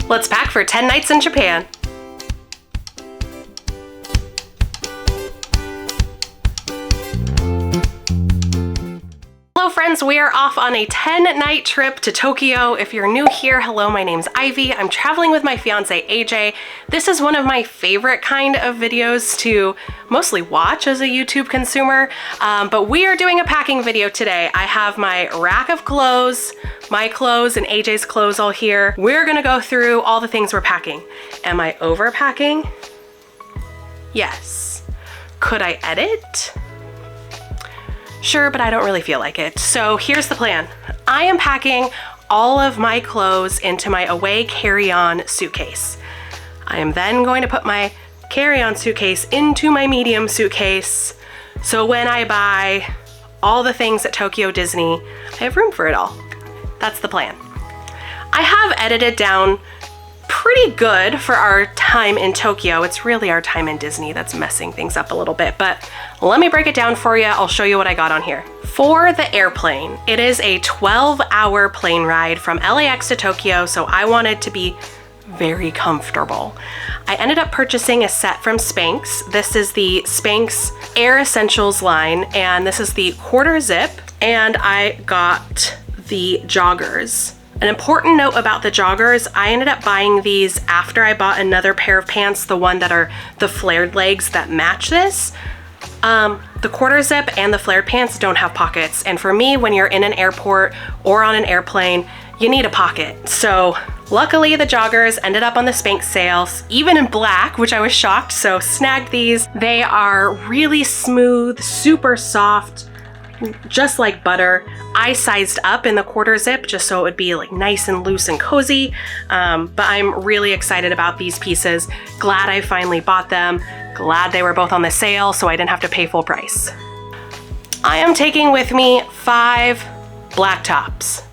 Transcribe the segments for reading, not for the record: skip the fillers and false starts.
Let's pack for 10 nights in Japan. Hello friends, we are off on a 10-night trip to Tokyo. If you're new here, hello, my name's Ivy. I'm traveling with my fiance AJ. This is one of my favorite kind of videos to mostly watch as a YouTube consumer, but we are doing a packing video today. I have my rack of clothes, my clothes and AJ's clothes all here. We're gonna go through all the things we're packing. Am I overpacking? Yes. Could I edit? Sure, but I don't really feel like it. So here's the plan. I am packing all of my clothes into my away carry-on suitcase. I am then going to put my carry-on suitcase into my medium suitcase. So when I buy all the things at Tokyo Disney, I have room for it all. That's the plan. I have edited down pretty good for our time in Tokyo. It's really our time in Disney that's messing things up a little bit, but let me break it down for you. I'll show you what I got on here. For the airplane, it is a 12-hour plane ride from LAX to Tokyo, so I wanted to be very comfortable. I ended up purchasing a set from Spanx. This is the Spanx Air Essentials line, and this is the quarter zip, and I got the joggers. An important note about the joggers, I ended up buying these after I bought another pair of pants, the one that are the flared legs that match this. The quarter zip and the flared pants don't have pockets, and for me, when you're in an airport or on an airplane, you need a pocket. So luckily the joggers ended up on the Spanx sales, even in black, which I was shocked, so snagged these. They are really smooth, super soft, just like butter. I sized up in the quarter zip just so it would be like nice and loose and cozy, but I'm really excited about these pieces. Glad I finally bought them. Glad they were both on the sale so I didn't have to pay full price. I am taking with me 5 black tops.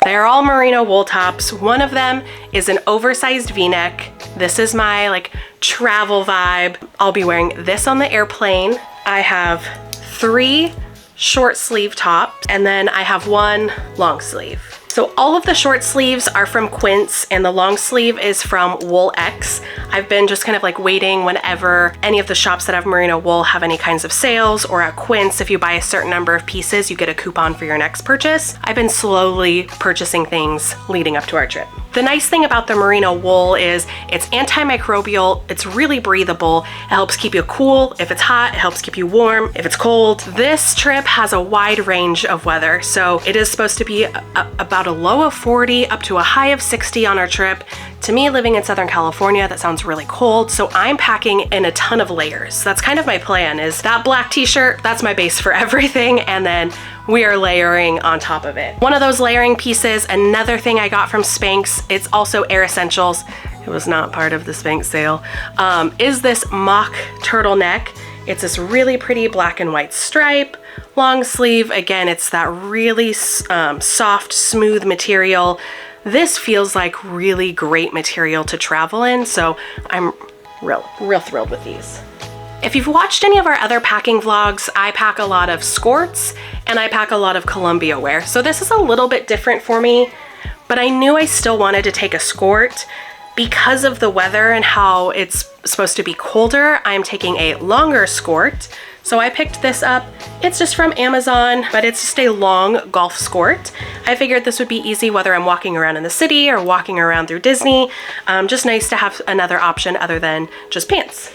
They are all merino wool tops. One of them is an oversized V-neck. This is my like travel vibe. I'll be wearing this on the airplane. I have 3 short sleeve tops, and then I have 1 long sleeve. So all of the short sleeves are from Quince and the long sleeve is from Wool X. I've been just kind of like waiting whenever any of the shops that have merino wool have any kinds of sales, or at Quince, if you buy a certain number of pieces, you get a coupon for your next purchase. I've been slowly purchasing things leading up to our trip. The nice thing about the merino wool is it's antimicrobial, it's really breathable, it helps keep you cool. If it's hot, it helps keep you warm. If it's cold, this trip has a wide range of weather. So it is supposed to be about a low of 40 up to a high of 60 on our trip. To me, living in Southern California, that sounds really cold, so I'm packing in a ton of layers. That's kind of my plan, is that black t-shirt, that's my base for everything, and then we are layering on top of it. One of those layering pieces, another thing I got from Spanx, it's also Air Essentials, it was not part of the Spanx sale, is this mock turtleneck. It's this really pretty black and white stripe, long sleeve. Again, it's that really soft, smooth material. This feels like really great material to travel in, so I'm real thrilled with these. If you've watched any of our other packing vlogs, I pack a lot of skirts and I pack a lot of Columbia wear. So this is a little bit different for me, but I knew I still wanted to take a skirt. Because of the weather and how it's supposed to be colder, I'm taking a longer skirt. So I picked this up. It's just from Amazon, but it's just a long golf skirt. I figured this would be easy whether I'm walking around in the city or walking around through Disney. Just nice to have another option other than just pants.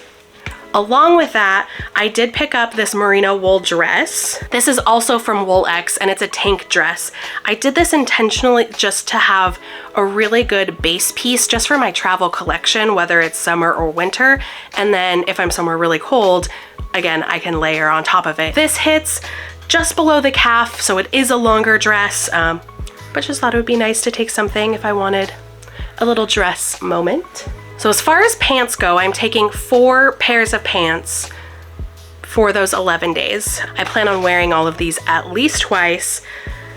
Along with that, I did pick up this merino wool dress. This is also from Wool X, and it's a tank dress. I did this intentionally just to have a really good base piece just for my travel collection, whether it's summer or winter. And then if I'm somewhere really cold, again, I can layer on top of it. This hits just below the calf, so it is a longer dress, but just thought it would be nice to take something if I wanted a little dress moment. So as far as pants go, I'm taking 4 pairs of pants for those 11 days. I plan on wearing all of these at least twice.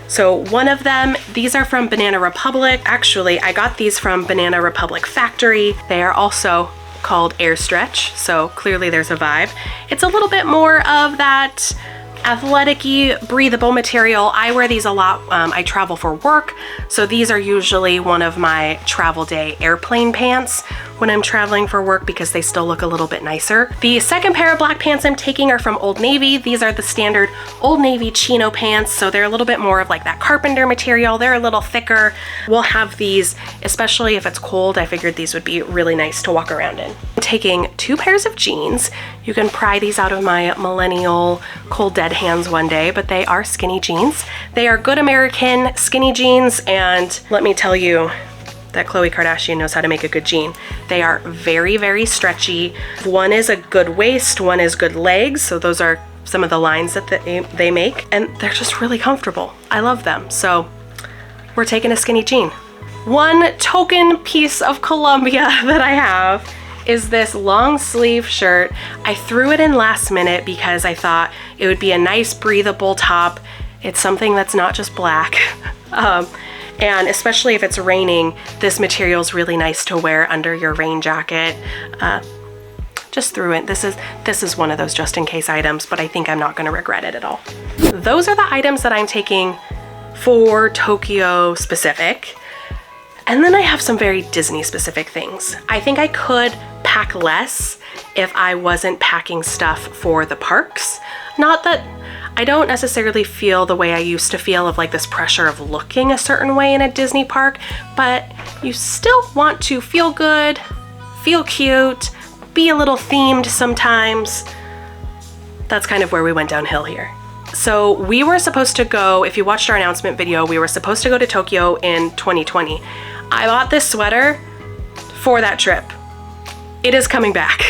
So one of them, these are from Banana Republic. Actually, I got these from Banana Republic Factory. They are also called Air Stretch, so clearly there's a vibe. It's a little bit more of that athletic-y, breathable material. I wear these a lot. I travel for work, so these are usually one of my travel day airplane pants when I'm traveling for work because they still look a little bit nicer. The second pair of black pants I'm taking are from Old Navy. These are the standard Old Navy chino pants, so they're a little bit more of like that carpenter material. They're a little thicker. We'll have these, especially if it's cold. I figured these would be really nice to walk around in. I'm taking 2 pairs of jeans. You can pry these out of my millennial cold dead hands one day, but they are skinny jeans. They are good American skinny jeans, and let me tell you that Khloe Kardashian knows how to make a good jean. They are very, very stretchy. One is a good waist, one is good legs, so those are some of the lines that they make, and they're just really comfortable. I love them, so we're taking a skinny jean. One token piece of Columbia that I have is this long sleeve shirt. I threw it in last minute because I thought it would be a nice breathable top. It's something that's not just black. And especially if it's raining, this material is really nice to wear under your rain jacket. Just threw it. This is one of those just in case items, but I think I'm not gonna regret it at all. Those are the items that I'm taking for Tokyo specific. And then I have some very Disney specific things. I think I could pack less if I wasn't packing stuff for the parks. Not that I don't necessarily feel the way I used to feel of like this pressure of looking a certain way in a Disney park, but you still want to feel good, feel cute, be a little themed sometimes. That's kind of where we went downhill here. So we were supposed to go, if you watched our announcement video, we were supposed to go to Tokyo in 2020. I bought this sweater for that trip. It is coming back.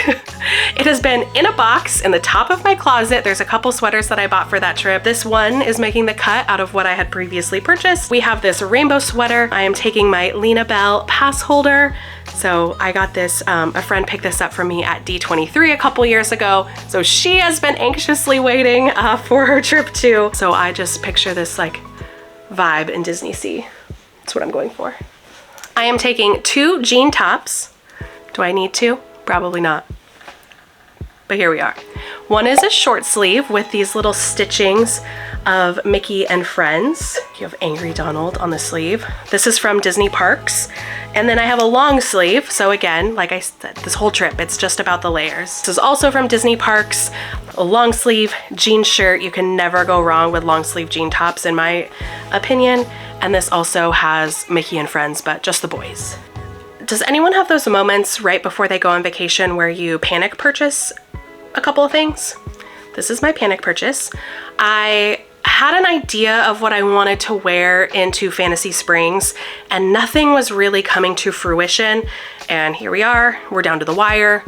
It has been in a box in the top of my closet. There's a couple sweaters that I bought for that trip. This one is making the cut out of what I had previously purchased. We have this rainbow sweater. I am taking my Lena Bell pass holder. So I got this, a friend picked this up for me at D23 a couple years ago. So she has been anxiously waiting for her trip too. So I just picture this like vibe in Disney Sea. That's what I'm going for. I am taking 2 jean tops. Do I need to? Probably not. But here we are. One is a short sleeve with these little stitchings of Mickey and Friends. You have Angry Donald on the sleeve. This is from Disney Parks. And then I have a long sleeve. So again, like I said, this whole trip, it's just about the layers. This is also from Disney Parks. A long sleeve jean shirt. You can never go wrong with long sleeve jean tops in my opinion. And this also has Mickey and Friends, but just the boys. Does anyone have those moments right before they go on vacation where you panic purchase a couple of things? This is my panic purchase. I had an idea of what I wanted to wear into Fantasy Springs and nothing was really coming to fruition. And here we are, we're down to the wire.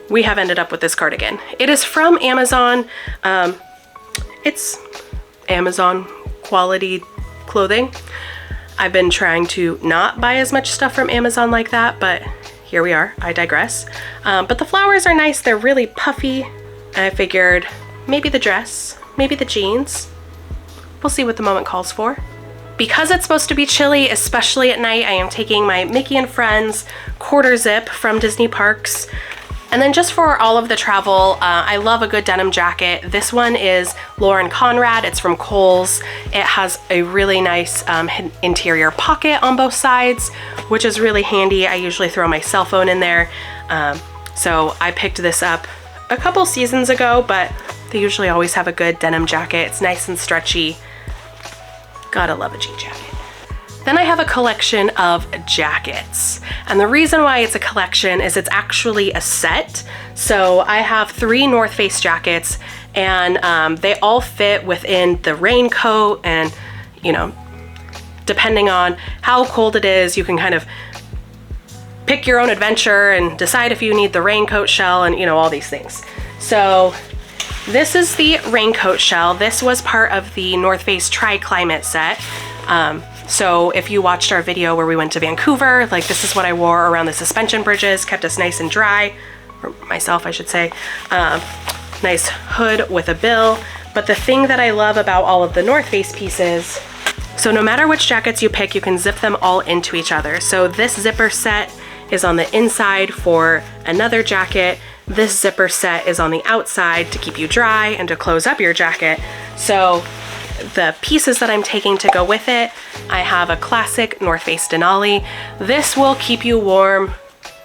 We have ended up with this cardigan. It is from Amazon. It's Amazon quality clothing. I've been trying to not buy as much stuff from Amazon like that, but here we are, I digress. But the flowers are nice, they're really puffy. And I figured maybe the dress, maybe the jeans. We'll see what the moment calls for. Because it's supposed to be chilly, especially at night, I am taking my Mickey and Friends quarter zip from Disney Parks. And then just for all of the travel, I love a good denim jacket. This one is Lauren Conrad. It's from Kohl's. It has a really nice interior pocket on both sides, which is really handy. I usually throw my cell phone in there. So I picked this up a couple seasons ago, but they usually always have a good denim jacket. It's nice and stretchy. Gotta love a jean jacket. Then I have a collection of jackets. And the reason why it's a collection is it's actually a set. So I have 3 North Face jackets and they all fit within the raincoat and, you know, depending on how cold it is, you can kind of pick your own adventure and decide if you need the raincoat shell and, you know, all these things. So this is the raincoat shell. This was part of the North Face Tri-Climate set. So if you watched our video where we went to Vancouver, like this is what I wore around the suspension bridges, kept us nice and dry, or myself I should say. Nice hood with a bill. But the thing that I love about all of the North Face pieces, so no matter which jackets you pick, you can zip them all into each other. So this zipper set is on the inside for another jacket. This zipper set is on the outside to keep you dry and to close up your jacket. So the pieces that I'm taking to go with it, I have a classic North Face Denali. This will keep you warm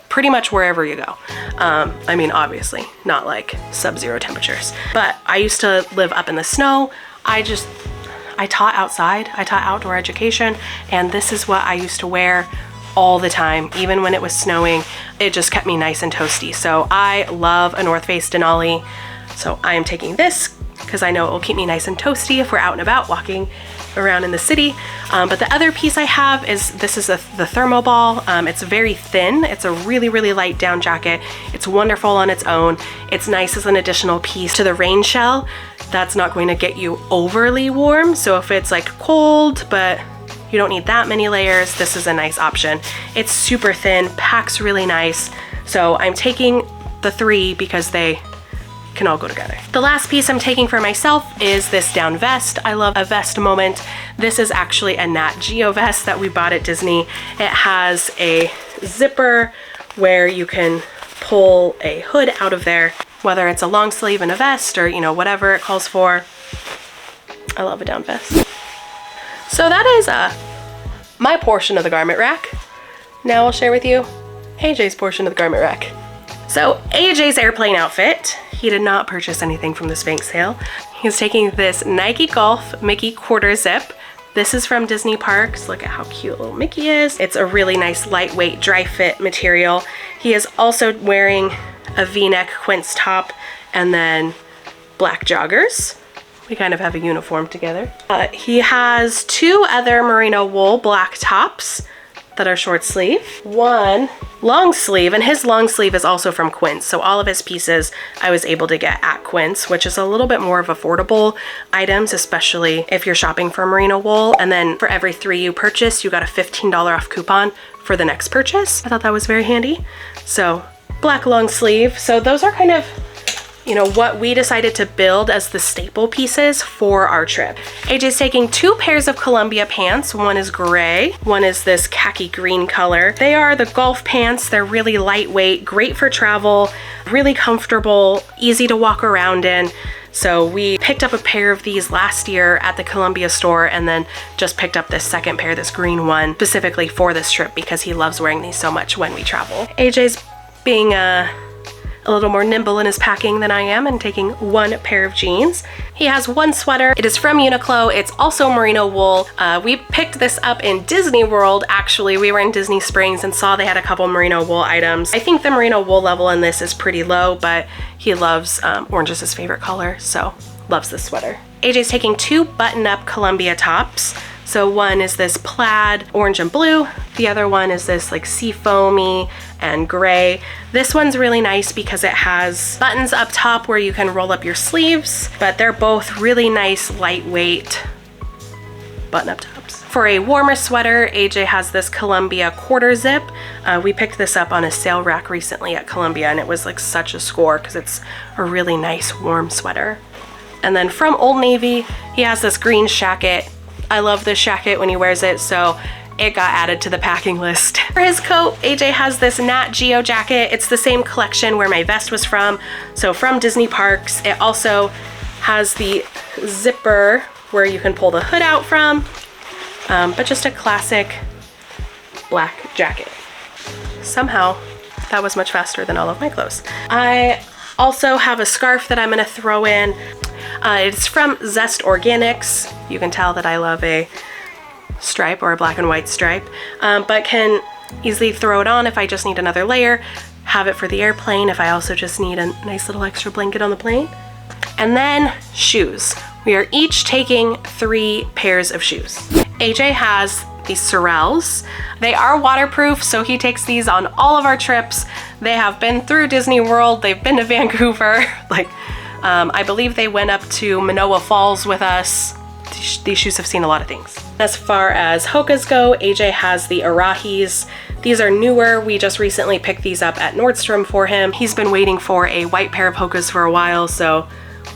pretty much wherever you go. I mean, obviously not like sub-zero temperatures, but I used to live up in the snow. I taught outside, I taught outdoor education, and this is what I used to wear all the time. Even when it was snowing, it just kept me nice and toasty. So I love a North Face Denali. So I am taking this because I know it will keep me nice and toasty if we're out and about walking around in the city. But the other piece I have is, this is the thermo ball. It's very thin. It's a really, really light down jacket. It's wonderful on its own. It's nice as an additional piece to the rain shell. That's not going to get you overly warm. So if it's like cold, but you don't need that many layers, this is a nice option. It's super thin, packs really nice. So I'm taking the 3 because they can all go together. The last piece I'm taking for myself is this down vest. I love a vest moment. This is actually a Nat Geo vest that we bought at Disney. It has a zipper where you can pull a hood out of there, whether it's a long sleeve and a vest or, you know, whatever it calls for. I love a down vest. So that is my portion of the garment rack. Now I'll share with you AJ's portion of the garment rack. So AJ's airplane outfit, he did not purchase anything from the Spanx sale. He's taking this Nike Golf Mickey quarter zip. This is from Disney Parks. Look at how cute little Mickey is. It's a really nice lightweight dry fit material. He is also wearing a V-neck quince top and then black joggers. We kind of have a uniform together. He has 2 other merino wool black tops that are short sleeve, 1 long sleeve, and his long sleeve is also from Quince. So all of his pieces I was able to get at Quince, which is a little bit more of affordable items, especially if you're shopping for merino wool. And then for every 3 you purchase, you got a $15 off coupon for the next purchase. I thought that was very handy. So black long sleeve. So those are kind of, you know, what we decided to build as the staple pieces for our trip. AJ's taking 2 pairs of Columbia pants. One is gray, one is this khaki green color. They are the golf pants. They're really lightweight, great for travel, really comfortable, easy to walk around in. So we picked up a pair of these last year at the Columbia store and then just picked up this second pair, this green one, specifically for this trip because he loves wearing these so much when we travel. AJ's being a little more nimble in his packing than I am and taking 1 pair of jeans. He has 1 sweater. It is from Uniqlo. It's also merino wool. We picked this up in Disney World, actually. We were in Disney Springs and saw they had a couple merino wool items. I think the merino wool level in this is pretty low, but he loves, orange is his favorite color, so loves this sweater. AJ's taking 2 button-up Columbia tops. So one is this plaid orange and blue. The other one is this like sea foamy and gray. This one's really nice because it has buttons up top where you can roll up your sleeves, but they're both really nice, lightweight button-up tops. For a warmer sweater, AJ has this Columbia quarter zip. We picked this up on a sale rack recently at Columbia and it was like such a score because it's a really nice warm sweater. And then from Old Navy, he has this green shacket. I love this shacket when he wears it, so it got added to the packing list. For his coat, AJ has this Nat Geo jacket. It's the same collection where my vest was from, so from Disney Parks. It also has the zipper where you can pull the hood out from, but just a classic black jacket. Somehow, that was much faster than all of my clothes. I also have a scarf that I'm gonna throw in. It's from Zest Organics. You can tell that I love a stripe or a black and white stripe, but can easily throw it on if I just need another layer, have it for the airplane if I also just need a nice little extra blanket on the plane. And then shoes. We are each taking 3 pairs of shoes. AJ has these Sorels. They are waterproof, so he takes these on all of our trips. They have been through Disney World, they've been to Vancouver, I believe they went up to Manoa Falls with us. These shoes have seen a lot of things. As far as Hokas go, AJ has the Arahis. These are newer. We just recently picked these up at Nordstrom for him. He's been waiting for a white pair of Hokas for a while, so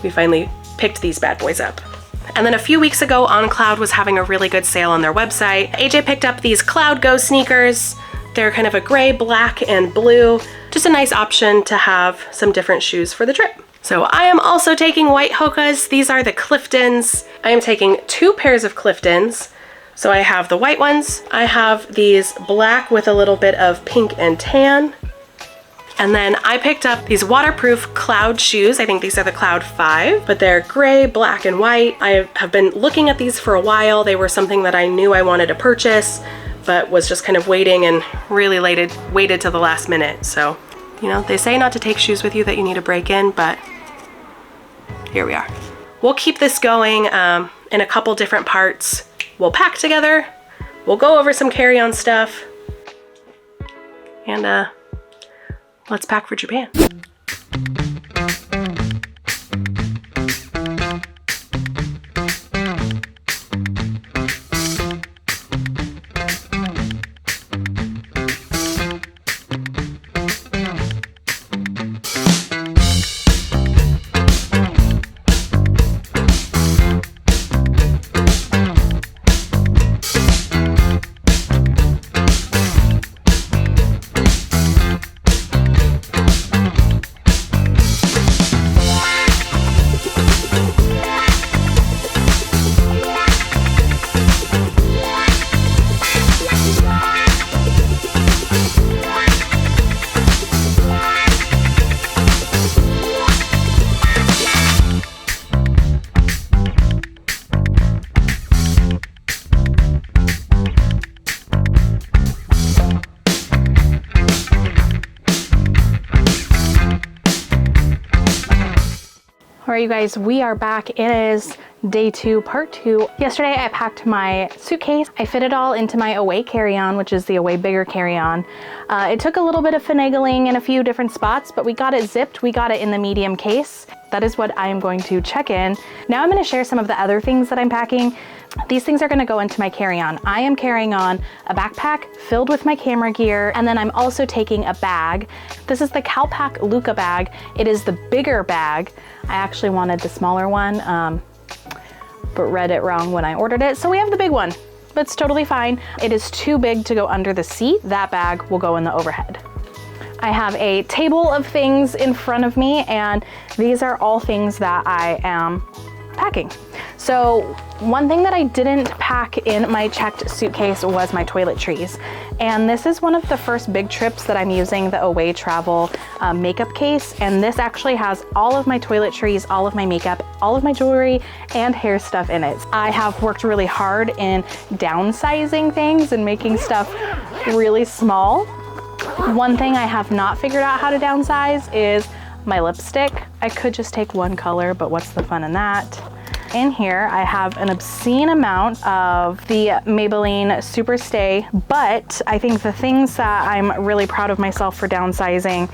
we finally picked these bad boys up. And then a few weeks ago, On Cloud was having a really good sale on their website. AJ picked up these Cloud Go sneakers. They're kind of a gray, black, and blue. Just a nice option to have some different shoes for the trip. So I am also taking white Hokas. These are the Cliftons. I am taking 2 pairs of Cliftons. So I have the white ones. I have these black with a little bit of pink and tan. And then I picked up these waterproof Cloud shoes. I think these are the Cloud 5, but they're gray, black, and white. I have been looking at these for a while. They were something that I knew I wanted to purchase, but was just kind of waiting and really waited till the last minute. So, you know, they say not to take shoes with you that you need to break in, but here we are. We'll keep this going in a couple different parts. We'll pack together, we'll go over some carry-on stuff, and let's pack for Japan. All right, you guys, we are back. It is day 2, part 2. Yesterday, I packed my suitcase. I fit it all into my Away carry-on, which is the Away bigger carry-on. It took a little bit of finagling in a few different spots, but we got it zipped. We got it in the medium case. That is what I am going to check in. Now I'm going to share some of the other things that I'm packing. These things are going to go into my carry-on. I am carrying on a backpack filled with my camera gear, and then I'm also taking a bag. This is the Calpac Luca bag. It is the bigger bag. I actually wanted the smaller one, but read it wrong when I ordered it. So we have the big one, but it's totally fine. It is too big to go under the seat. That bag will go in the overhead. I have a table of things in front of me, and these are all things that I am packing. So one thing that I didn't pack in my checked suitcase was my toiletries. And this is one of the first big trips that I'm using the Away travel makeup case. And this actually has all of my toiletries, all of my makeup, all of my jewelry and hair stuff in it. I have worked really hard in downsizing things and making stuff really small. One thing I have not figured out how to downsize is my lipstick. I could just take one color, but what's the fun in that? In here, I have an obscene amount of the Maybelline Super Stay, but I think the things that I'm really proud of myself for downsizing,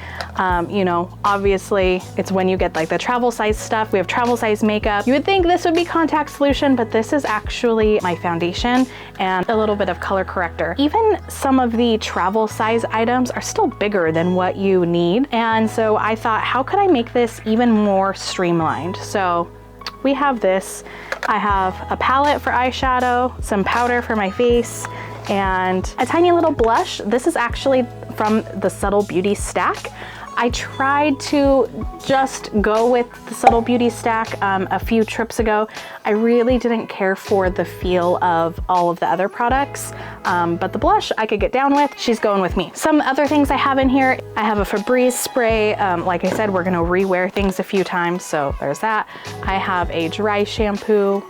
you know, obviously it's when you get like the travel size stuff. We have travel size makeup. You would think this would be contact solution, but this is actually my foundation and a little bit of color corrector. Even some of the travel size items are still bigger than what you need. And so I thought, how could I make this even more streamlined? So we have this. I have a palette for eyeshadow, some powder for my face, and a tiny little blush. This is actually from the Subtle Beauty stack. I tried to just go with the Subtle Beauty stack a few trips ago. I really didn't care for the feel of all of the other products, but the blush I could get down with. She's going with me. Some other things I have in here, I have a Febreze spray. Like I said, we're gonna rewear things a few times, so there's that. I have a dry shampoo.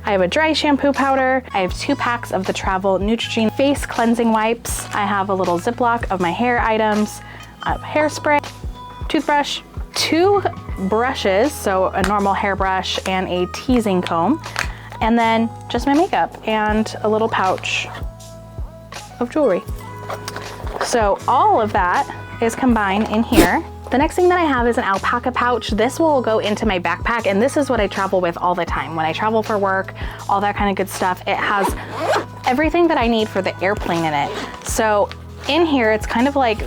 I have a dry shampoo powder. I have 2 packs of the Travel Neutrogena face cleansing wipes. I have a little Ziploc of my hair items. I have hairspray, toothbrush, 2 brushes, so a normal hairbrush and a teasing comb, and then just my makeup and a little pouch of jewelry. So all of that is combined in here. The next thing that I have is an alpaca pouch. This will go into my backpack, and this is what I travel with all the time. When I travel for work, all that kind of good stuff. It has everything that I need for the airplane in it. So in here, it's kind of like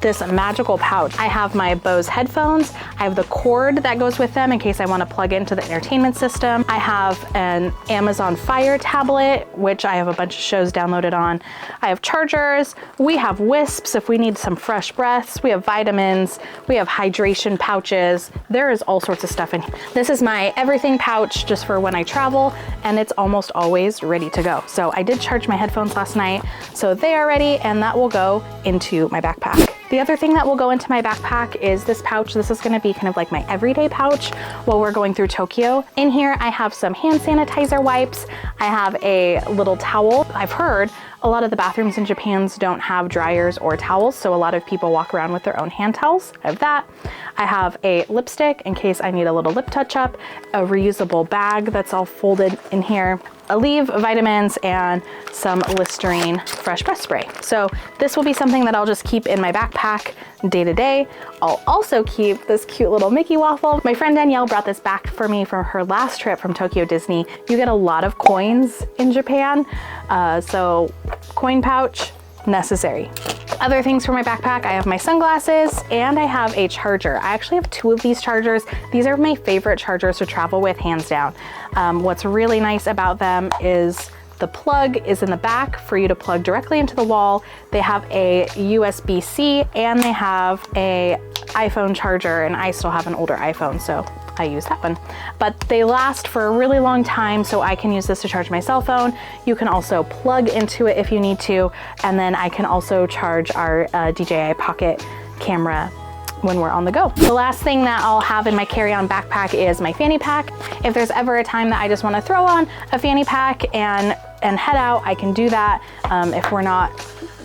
this magical pouch. I have my Bose headphones. I have the cord that goes with them in case I want to plug into the entertainment system. I have an Amazon Fire tablet, which I have a bunch of shows downloaded on. I have chargers. We have wisps if we need some fresh breaths. We have vitamins. We have hydration pouches. There is all sorts of stuff in here. This is my everything pouch just for when I travel, and it's almost always ready to go. So I did charge my headphones last night, so they are ready, and that will go into my backpack. The other thing that will go into my backpack is this pouch. This is gonna be kind of like my everyday pouch while we're going through Tokyo. In here, I have some hand sanitizer wipes. I have a little towel. I've heard a lot of the bathrooms in Japan don't have dryers or towels, so a lot of people walk around with their own hand towels. I have that. I have a lipstick in case I need a little lip touch up, a reusable bag that's all folded in here, Aleve vitamins, and some Listerine fresh breath spray. So this will be something that I'll just keep in my backpack day to day. I'll also keep this cute little Mickey waffle. My friend Danielle brought this back for me from her last trip from Tokyo Disney. You get a lot of coins in Japan, so coin pouch, necessary. Other things for my backpack, I have my sunglasses and I have a charger. I actually have 2 of these chargers. These are my favorite chargers to travel with, hands down. What's really nice about them is the plug is in the back for you to plug directly into the wall. They have a USB-C and they have a iPhone charger, and I still have an older iPhone, so I use that one. But they last for a really long time, so I can use this to charge my cell phone. You can also plug into it if you need to, and then I can also charge our DJI Pocket camera when we're on the go. The last thing that I'll have in my carry-on backpack is my fanny pack. If there's ever a time that I just want to throw on a fanny pack and head out, I can do that if we're not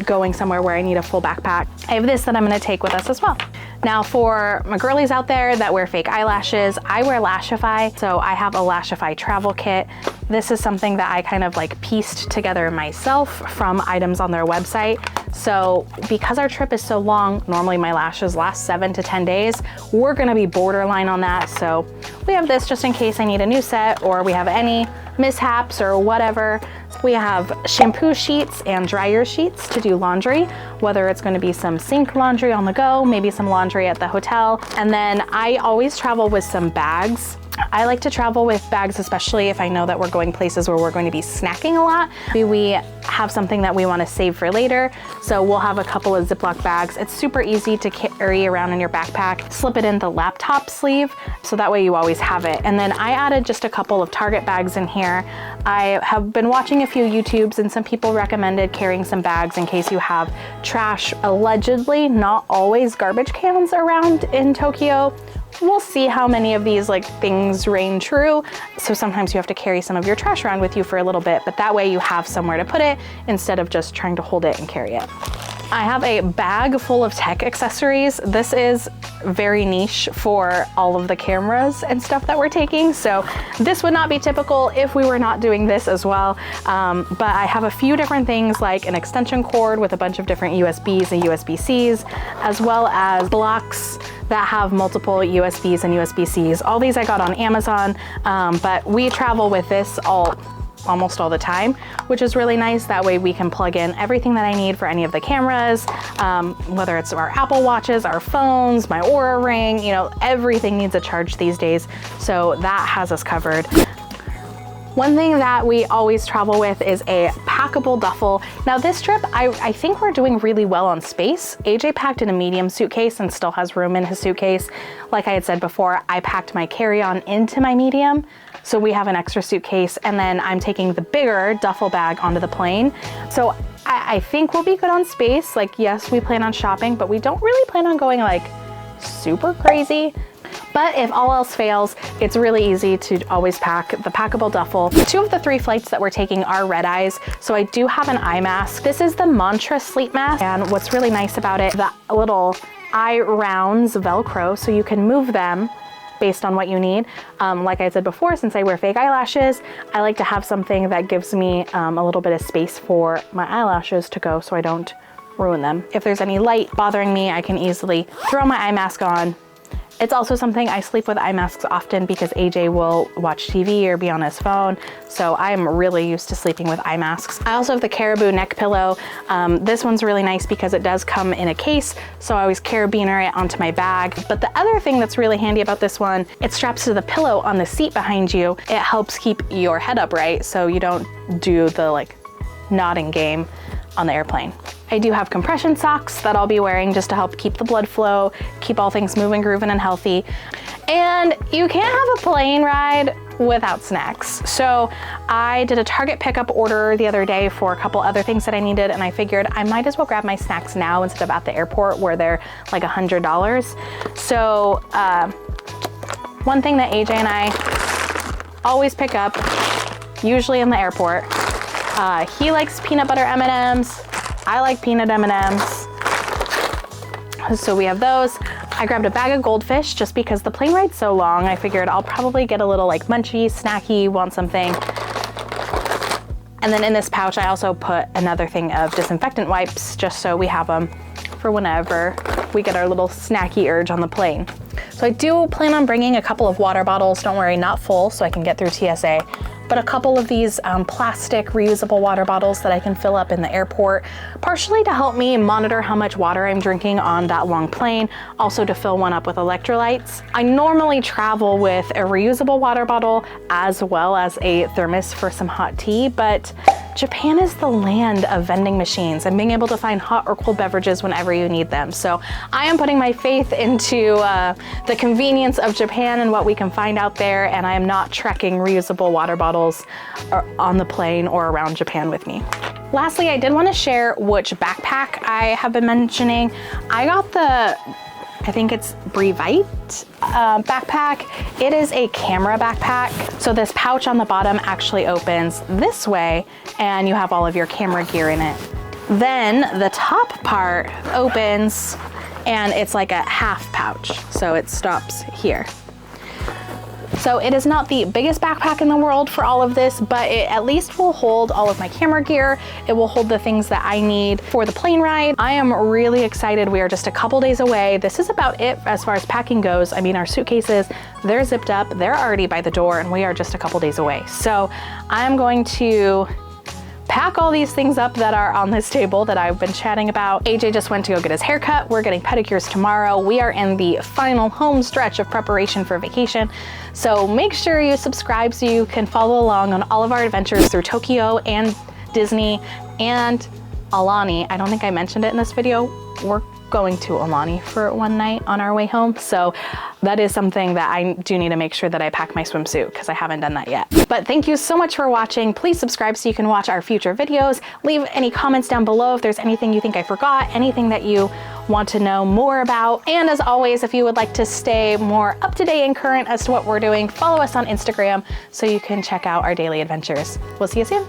going somewhere where I need a full backpack. I have this that I'm going to take with us as well. Now for my girlies out there that wear fake eyelashes, I wear Lashify, so I have a Lashify travel kit. This is something that I kind of like pieced together myself from items on their website. So because our trip is so long, normally my lashes last 7 to 10 days, we're gonna be borderline on that. So we have this just in case I need a new set or we have any mishaps or whatever. We have shampoo sheets and dryer sheets to do laundry, whether it's going to be some sink laundry on the go, maybe some laundry at the hotel. And then I always travel with some bags. I like to travel with bags, especially if I know that we're going places where we're going to be snacking a lot. Maybe we have something that we want to save for later, so we'll have a couple of Ziploc bags. It's super easy to carry around in your backpack. Slip it in the laptop sleeve, so that way you always have it. And then I added just a couple of Target bags in here. I have been watching a few YouTubes, and some people recommended carrying some bags in case you have trash, allegedly not always garbage cans around in Tokyo. We'll see how many of these things reign true. So sometimes you have to carry some of your trash around with you for a little bit, but that way you have somewhere to put it instead of just trying to hold it and carry it. I have a bag full of tech accessories. This is very niche for all of the cameras and stuff that we're taking. So this would not be typical if we were not doing this as well. But I have a few different things like an extension cord with a bunch of different USBs and USB-Cs, as well as blocks that have multiple USBs and USB-Cs. All these I got on Amazon, but we travel with this almost all the time, which is really nice. That way we can plug in everything that I need for any of the cameras, whether it's our Apple Watches, our phones, my Oura Ring, everything needs a charge these days. So that has us covered. One thing that we always travel with is a packable duffel. Now this trip, I think we're doing really well on space. AJ packed in a medium suitcase and still has room in his suitcase. Like I had said before, I packed my carry-on into my medium, so we have an extra suitcase, and then I'm taking the bigger duffel bag onto the plane. So I think we'll be good on space. Yes, we plan on shopping, but we don't really plan on going super crazy. But if all else fails, it's really easy to always pack the packable duffel. 2 of the 3 flights that we're taking are red eyes, so I do have an eye mask. This is the Mantra sleep mask, and what's really nice about it, the little eye rounds Velcro, so you can move them based on what you need. Like I said before, since I wear fake eyelashes, I like to have something that gives me a little bit of space for my eyelashes to go so I don't ruin them. If there's any light bothering me, I can easily throw my eye mask on It's also something I sleep with eye masks often because AJ will watch TV or be on his phone. So I'm really used to sleeping with eye masks. I also have the Caribou neck pillow. This one's really nice because it does come in a case. So I always carabiner it onto my bag. But the other thing that's really handy about this one, it straps to the pillow on the seat behind you. It helps keep your head upright so you don't do the like nodding game on the airplane. I do have compression socks that I'll be wearing just to help keep the blood flow, keep all things moving, grooving, and healthy. And you can't have a plane ride without snacks. So I did a Target pickup order the other day for a couple other things that I needed, and I figured I might as well grab my snacks now instead of at the airport where they're like $100. So one thing that AJ and I always pick up, usually in the airport, he likes peanut butter M&Ms. I like peanut M&Ms. So we have those. I grabbed a bag of goldfish just because the plane ride's so long. I figured I'll probably get a little like munchy, snacky, want something. And then in this pouch, I also put another thing of disinfectant wipes just so we have them for whenever we get our little snacky urge on the plane. So I do plan on bringing a couple of water bottles. Don't worry, not full, so I can get through TSA. But a couple of these plastic reusable water bottles that I can fill up in the airport, partially to help me monitor how much water I'm drinking on that long plane, also to fill one up with electrolytes. I normally travel with a reusable water bottle as well as a thermos for some hot tea, but Japan is the land of vending machines and being able to find hot or cold beverages whenever you need them. So I am putting my faith into the convenience of Japan and what we can find out there, and I am not trekking reusable water bottles on the plane or around Japan with me. Lastly, I did want to share which backpack I have been mentioning. I got the, I think it's Brevite backpack. It is a camera backpack. So this pouch on the bottom actually opens this way and you have all of your camera gear in it. Then the top part opens and it's like a half pouch. So it stops here. So it is not the biggest backpack in the world for all of this, but it at least will hold all of my camera gear. It will hold the things that I need for the plane ride. I am really excited. We are just a couple days away. This is about it as far as packing goes. I mean, our suitcases, they're zipped up, they're already by the door, and we are just a couple days away. So I'm going to pack all these things up that are on this table that I've been chatting about. AJ just went to go get his haircut. We're getting pedicures tomorrow. We are in the final home stretch of preparation for vacation. So make sure you subscribe so you can follow along on all of our adventures through Tokyo and Disney and Alani. I don't think I mentioned it in this video. We're going to Alani for one night on our way home. So that is something that I do need to make sure that I pack my swimsuit because I haven't done that yet. But thank you so much for watching. Please subscribe so you can watch our future videos. Leave any comments down below if there's anything you think I forgot, anything that you want to know more about. And as always, if you would like to stay more up to date and current as to what we're doing, follow us on Instagram so you can check out our daily adventures. We'll see you soon.